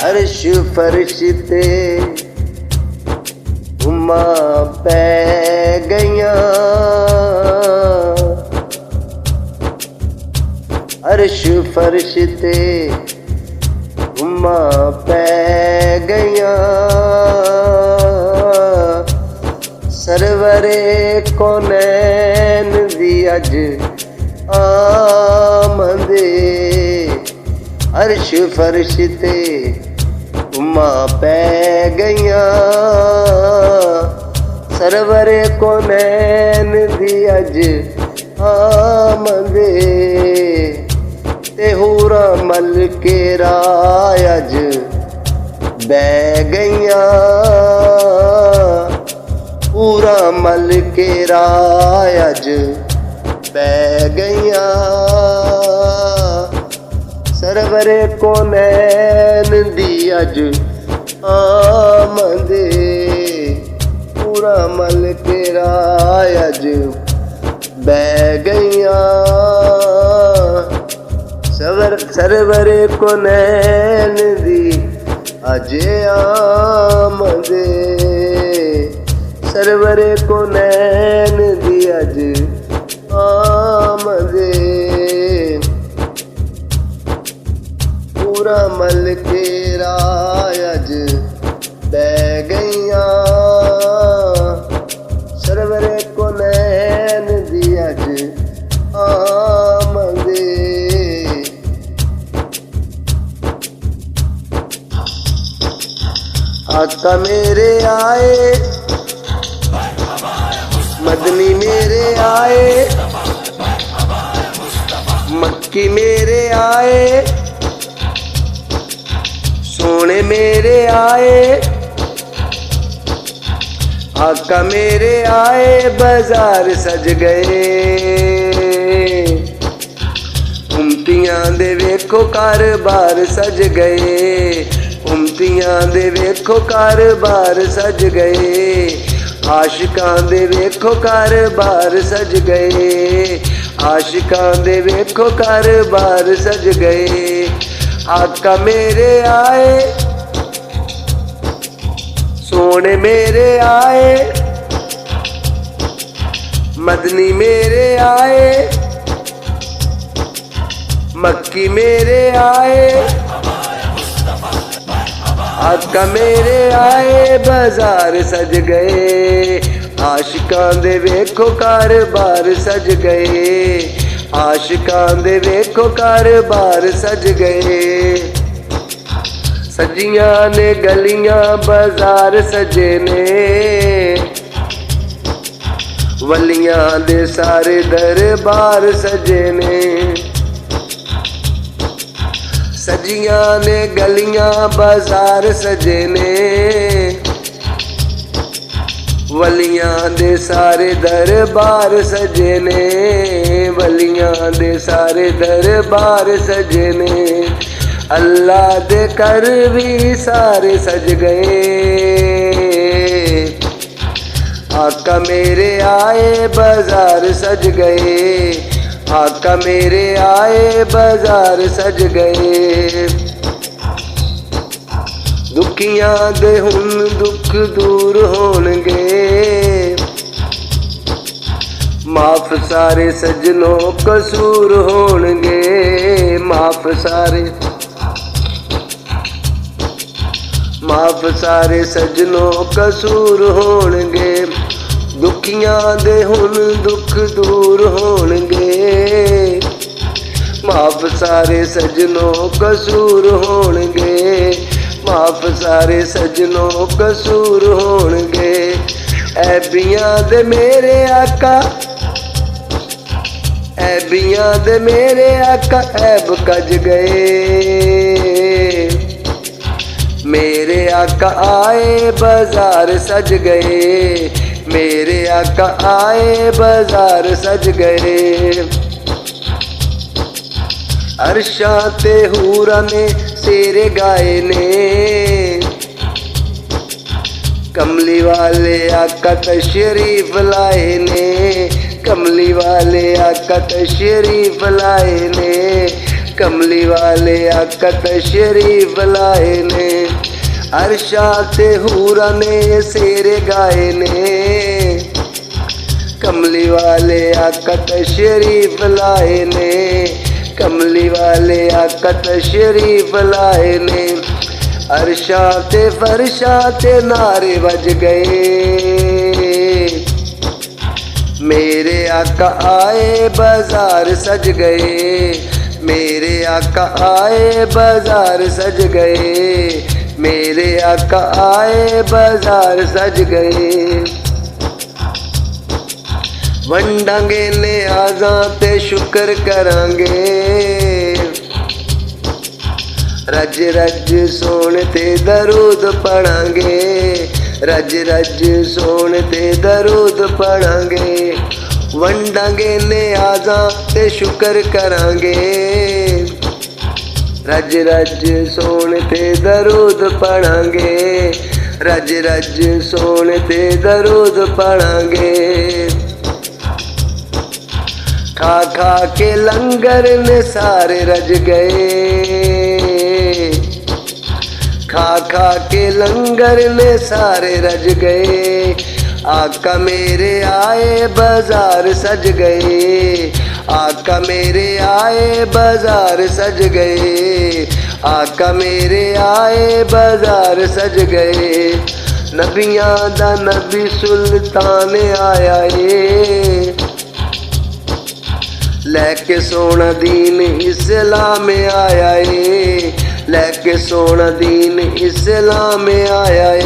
अर्श फर्श ते हुमा पै गईयां, अर्श फर्श ते हुमा पै गईयां, सरवरे कौनैन दी अज आमदे। अर्श फर्श ते हुमा पै गईयां, सरवरे कौनैन दी अज आमदे। ते हूरां मल के राय अज बै गईयां, हूरां मल के राय अज बै गईयां, सरवरे कौनैन दी अज आमदे। पूरा मल के राय अज बै गईयां, सरवरे कौनैन दी अज आमदे। सरवरे कौनैन दी अज आमदे। पूरा मल के राय अज बै गईयां, सरवरे कौनैन दी अज आमदे। आका मेरे आए, मदनी मेरे आए, मक्की मेरे आए, सोने मेरे आए। आका मेरे आए, बाजार सज गए, उमतियां दे वेखो कारोबार सज गए, उमतियां दे वेखो कारोबार सज गए, आशिकां दे वेखो कारोबार सज गए, आशिकां दे वेखो कारोबार सज गए। आका मेरे आए, सोने मेरे आए, मदनी मेरे आए, मक्की मेरे आए। आका मेरे आए, बाजार सज गए, आशिकां दे वेखो कारोबार सज गए, आशिकां दे वेखो कारोबार सज गए। सजियां ने गलियां बाजार सजे ने, वलियां दे सारे दरबार सजे ने। सजियां ने गलियां बाजार सजे ने, वलियां दे सारे दरबार सजे ने, वलियां दे सारे दरबार सजे ने। अल्लाह दे कर भी सारे सज गए, आका मेरे आए, बाजार सज गए, आका मेरे आए, बाजार सज गए। दुखियां दे हुन दुख दूर होणगे, माफ सारे सजनों कसूर होणगे, माफ सारे सजनों कसूर होणगे। दुखियां दे हुन दुख दूर होणगे, माफ सारे सजनों कसूर होणगे, माफ सारे सजनों कसूर होणगे। ऐबियां दे मेरे आका, ऐबियां दे मेरे आका ऐब कज गए, मेरे आका आए बाजार सज गए, मेरे आका आए बाजार सज गए। अर्शां ते हूरां ने शेरे गाए ने, कमली वाले आका तशरीफ लाए ने, कमली वाले आका तशरीफ लाए ने, कमली वाले आका तशरीफ लाए ने। अर्शा ते हूरां ने शेरे गाए ने, कमली वाले आका तशरीफ लाए ने, कमली वाले आका तशरीफ लाए ने। अर्शा ते फरशा ते नारे बज गए, मेरे आका आए बाजार सज गए, मेरे आका आए बाजार सज गए, मेरे आका आए बाजार सज गए। वंडांगे ने आज़ां ते शुक्र करांगे, रज रज सोने ते दरूद पढ़ांगे, रज रज सोने ते दरूद पढ़ांगे। वंडांगे ने आज़ां ते शुक्र करांगे, रज रज सोने ते दरूद पढ़ांगे, रज रज सोने ते दरूद पढ़ांगे। खा खा के लंगर ने सारे रज गए, खा खा के लंगर ने सारे रज गए। आका मेरे आए बाजार सज गए, आका मेरे आए बाजार सज गए, आका मेरे आए बाजार सज गए। नबियां दा नबी सुल्तान आया ए, लैके सोना दीन इस्लाम आया ए, लैके सोना दीन इस्लाम आया ए।